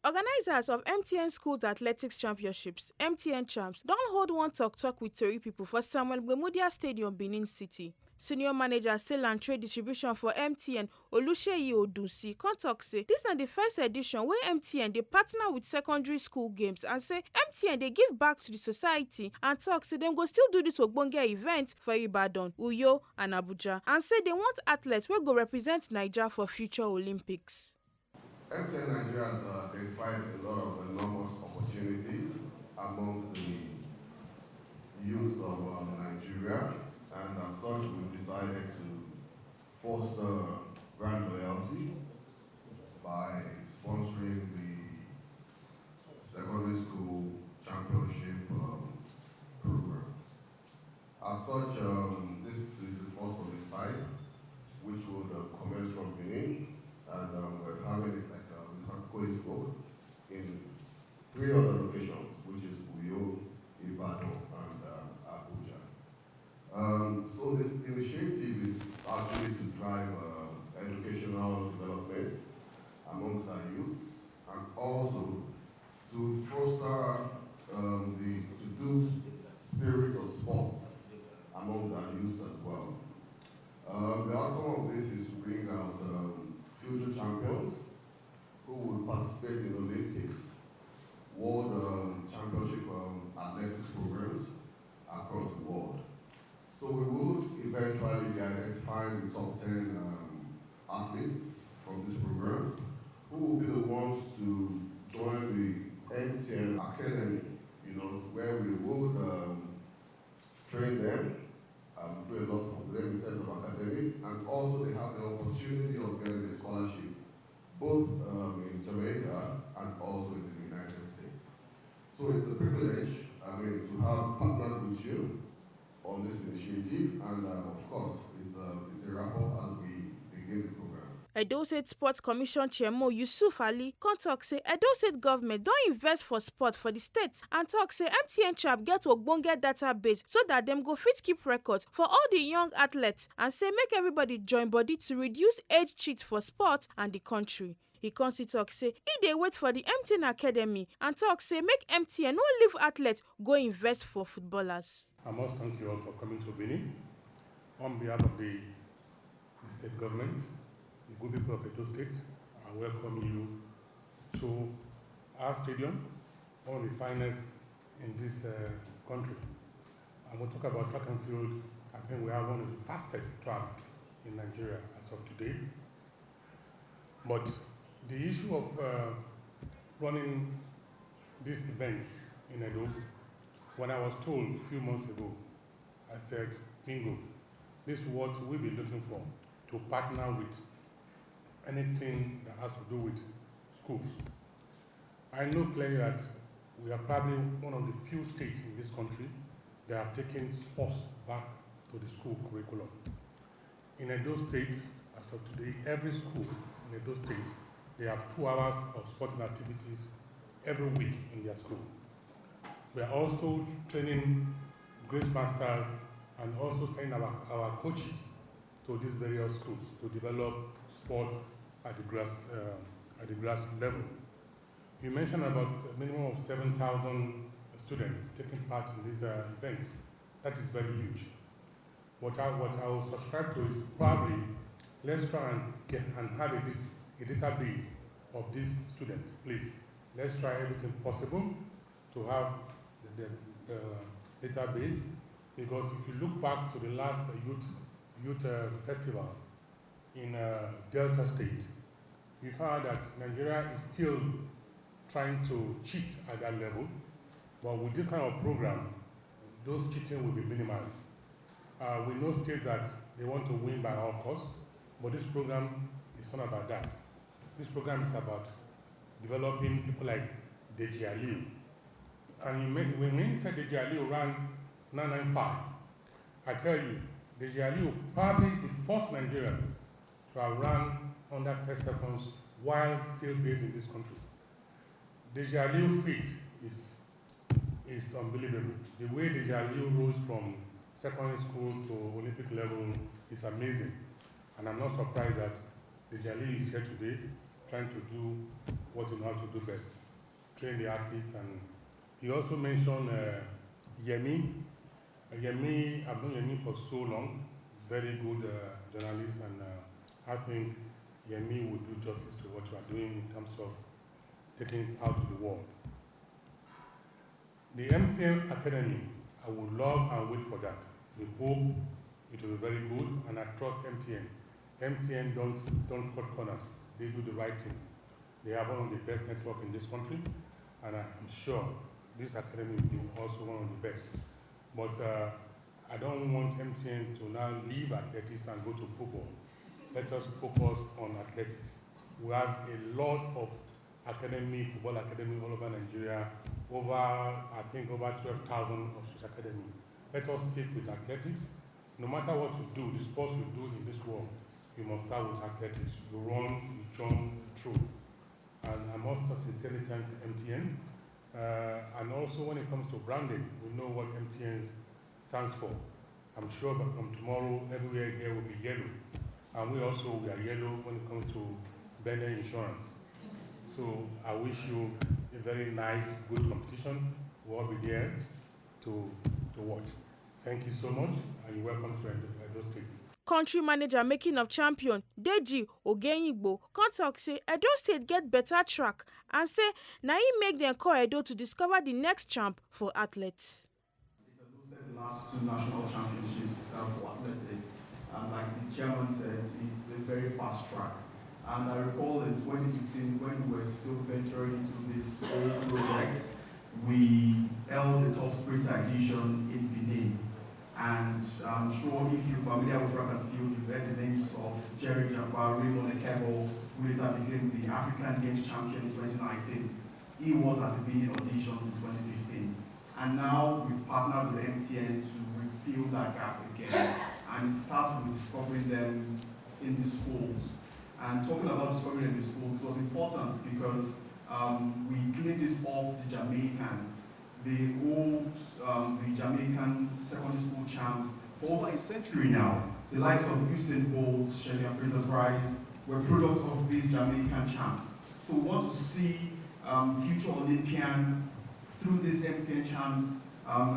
Organizers of MTN Schools Athletics Championships, MTN Champs, don hold one talk with Tori pipo for Samuel Gbemudia Stadium, Benin City. Senior manager Sale and Trade Distribution for MTN, Oluseyi Odunsi, come tok say dis na di first edition wey MTN dey partner with secondary school games and say MTN dey give back to di society and tok say dem go still do dis ogbonge event for Ibadan, Uyo and Abuja and say dem want athletes wey go represent Naija for future Olympics. MTN Nigeria has identified a lot of enormous opportunities amongst the youth of Nigeria, and as such, we decided to foster brand loyalty by sponsoring the secondary school championship program. As such, this is the first of its type, which would commence from Benin, and we're having it in 3 other locations, which is Uyo, Ibadan, and Abuja. So this initiative is actually to drive educational development amongst our youths, and also to foster to do spirit of sports amongst our youths as well. The outcome of this is to bring out future champions who will participate in Olympics, World Championship athletics programs across the world. So we would eventually be identifying the top 10 athletes from this program, who will be the ones to join the MTN Academy, where we would train them, do a lot for them in terms of academic, and also they have the opportunity of getting a scholarship, both in Jamaica and also in the United States. So it's a privilege, to have partnered with you on this initiative, and of course, it's a wrap-up as we begin the program. Edo State Sports Commission Chairman Yusuf Ali come tok say Edo State government don invest for sport for di state and tok say MTN Chap get ogbonge database so dat dem go fit keep record for all di young athletes and say make everybody join body to reduce age cheat for sport and di country. He come still tok say e dey wait for di MTN Academy and tok say make MTN no leave athletes go invest for footballers. I must thank you all for coming to Benin on behalf of the state government, the good people of Edo State. I welcome you to our stadium, one of the finest in this country. And we'll talk about track and field. I think we have one of the fastest track in Nigeria as of today. But the issue of running this event in Edo, when I was told a few months ago, I said, bingo, this is what we'll be looking for, to partner with anything that has to do with schools. I know clearly that we are probably one of the few states in this country that have taken sports back to the school curriculum. In Edo State, as of today, every school in Edo State, they have 2 hours of sporting activities every week in their school. We are also training grace masters and also sending our coaches to these various schools to develop sports at the grass level. You mentioned about a minimum of 7,000 students taking part in this event. That is very huge. What I will subscribe to is probably let's try and have a database of these students, please. Let's try everything possible to have the database, because if you look back to the last youth festival in Delta State, we found that Nigeria is still trying to cheat at that level, but with this kind of program, those cheating will be minimized. We know states that they want to win by all costs, but this program is not about that. This program is about developing people like Deji Aliu. And when you said Deji Aliu ran 995, I tell you, Deji Aliu probably the first Nigerian to have run under 10 seconds while still based in this country. Deji Aliu feat is unbelievable. The way Deji Aliu rose from secondary school to Olympic level is amazing. And I'm not surprised that Deji Aliu is here today trying to do what you know how to do best, train the athletes. And he also mentioned Yemi. Yemi, I've known Yemi for so long, very good journalist, and I think Yemi will do justice to what you are doing in terms of taking it out to the world. The MTN Academy, I would love and wait for that. We hope it will be very good, and I trust MTN. MTN don't cut corners. They do the right thing. They have one of the best networks in this country, and I'm sure this academy will be also one of the best. But I don't want MTN to now leave athletics and go to football. Let us focus on athletics. We have a lot of football academy all over Nigeria, I think over 12,000 of such academy. Let us stick with athletics. No matter what you do, the sports you do in this world, you must start with athletics. You run, you jump, you throw. And I must sincerely thank MTN. And also when it comes to branding, we know what MTN stands for. I'm sure that from tomorrow, everywhere here will be yellow. And we are yellow when it comes to Benin insurance. So I wish you a very nice, good competition. We'll all be there to watch. Thank you so much, and you're welcome to Edo State. Country manager making of champion Deji Ogenyigbo come talk say Edo State get better track and say na im make dem call Edo to discover the next champ for athletes. It has hosted the last two national championships for athletics, and like the chairman said, it's a very fast track. And I recall in 2015 when we were still venturing into this whole project, we held the top sprinter edition in Benin. And I'm sure if you're familiar with track and field, you've heard the names of Jerry Jabbar, Raymond Ekebo, who later became the African Games champion in 2019. He was at the Benin auditions in 2015. And now we've partnered with MTN to refill that gap again. And it starts with discovering them in the schools. And talking about discovering them in the schools, it was important because we cleaned this off the Jamaicans. The old, the Jamaican secondary school champs for over a century now. The likes of Usain Bolt, Shelley and Fraser-Price were products of these Jamaican champs. So we want to see future Olympians through these MTN champs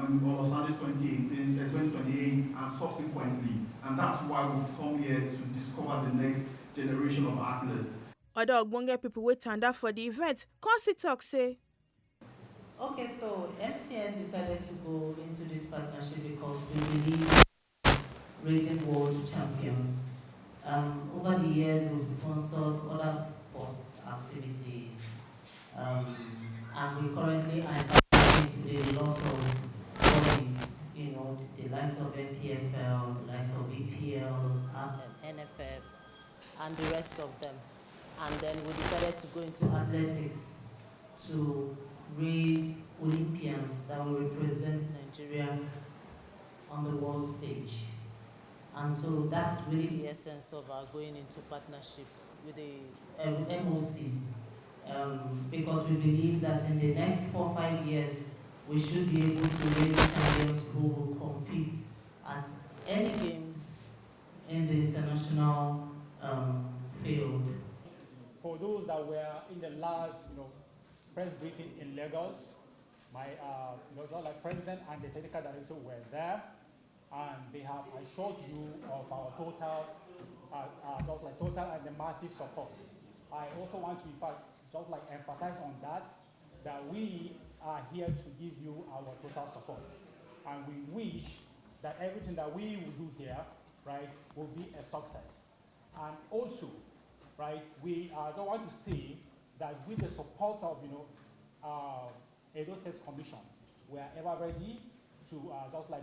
in Los Angeles 2028 and subsequently. And that's why we've come here to discover the next generation of athletes. Other ogbonge people wey tanda for the event come still talk say. Okay, so MTN decided to go into this partnership because we believe raising world champions. Over the years, we've sponsored other sports activities, and we currently are with a lot of bodies, you know, the likes of NPFL, the likes of BPL, NFF, and the rest of them. And then we decided to go into athletics to raise Olympians that will represent Nigeria on the world stage. And so that's really the essence of our going into partnership with the MOC, because we believe that in the next 4 or 5 years, we should be able to raise champions who will compete at any games in the international field. For those that were in the last, press briefing in Lagos, my like president and the technical director were there, and they have assured you of our total, total and the massive support. I also want to, in fact, emphasize on that we are here to give you our total support, and we wish that everything that we will do here, right, will be a success. And also, right, we don't want to say that with the support of, Edo State Commission, we are ever ready to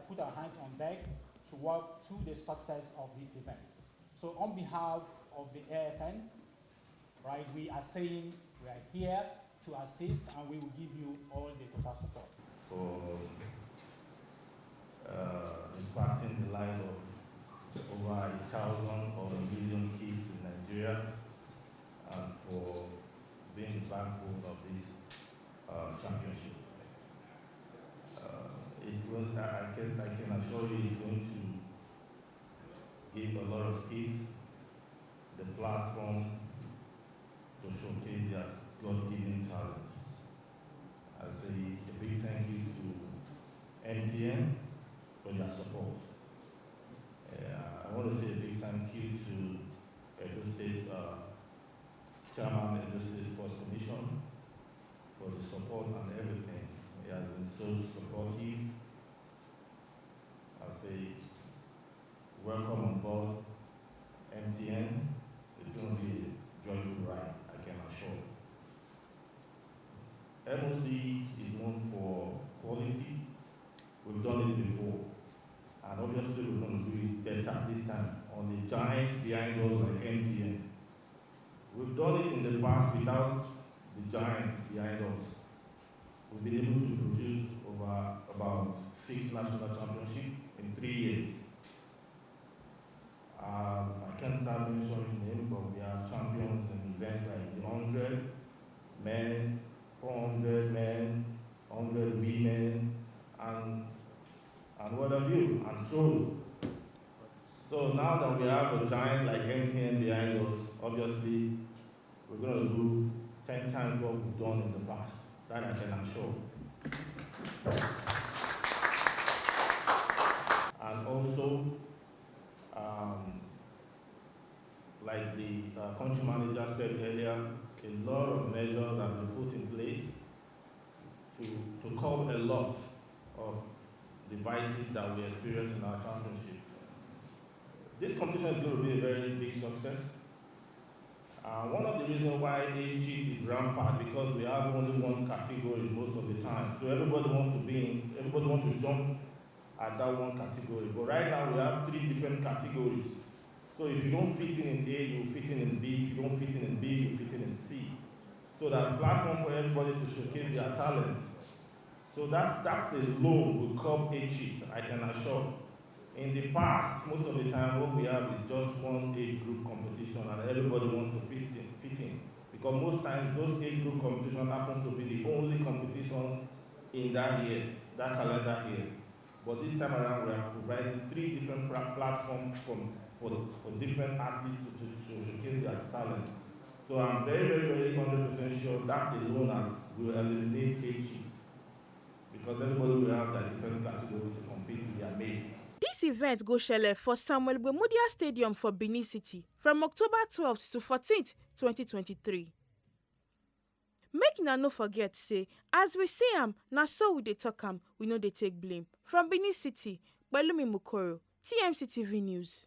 put our hands on deck to work to the success of this event. So on behalf of the AFN, right, we are saying we are here to assist and we will give you all the total support. For impacting the life of over 1,000 or 1 million kids in Nigeria, and for being the backbone of this championship. I can assure you it's going to give a lot of kids the platform to show MOC is known for quality. We've done it before. And obviously we're going to do it better this time on the giant behind us like MTN. We've done it in the past without the giants behind us. We've been able to produce over about 6 national championships in 3 years. I can't start mentioning names, but we have champions in events like the 100 men, 400 men, 100 women, and what have you, and throws. So now that we have a giant like MTN behind us, obviously we're going to do 10 times what we've done in the past. That I can assure. And also, like the country manager said earlier, a lot of measures have been put in place to curb a lot of the vices that we experience in our championship. This competition is going to be a very big success. One of the reasons why age cheat is rampant because we have only one category most of the time. So everybody wants to jump at that one category. But right now we have 3 different categories. So if you don't fit in A, you fit in B. If you don't fit in B, you fit in C. So there's a platform for everybody to showcase their talent. So that's a law will curb age cheat, I can assure. In the past, most of the time, what we have is just one age group competition and everybody wants to fit in. Because most times, those age group competition happens to be the only competition in that year, that calendar year. But this time around, we are providing 3 different platforms for different athletes to showcase their talent. So I'm very, very, very 100% sure that alone will eliminate age cheats. Because everybody will have their different categories to compete with their mates. This event go shele for Samuel Gbemudia Stadium for Benin City from October 12th to 14th, 2023. Make una no forget say, as we see am, na so we dey talk am, we no dey take blame. From Benin City, Pelumi Mukoro, TMC TV News.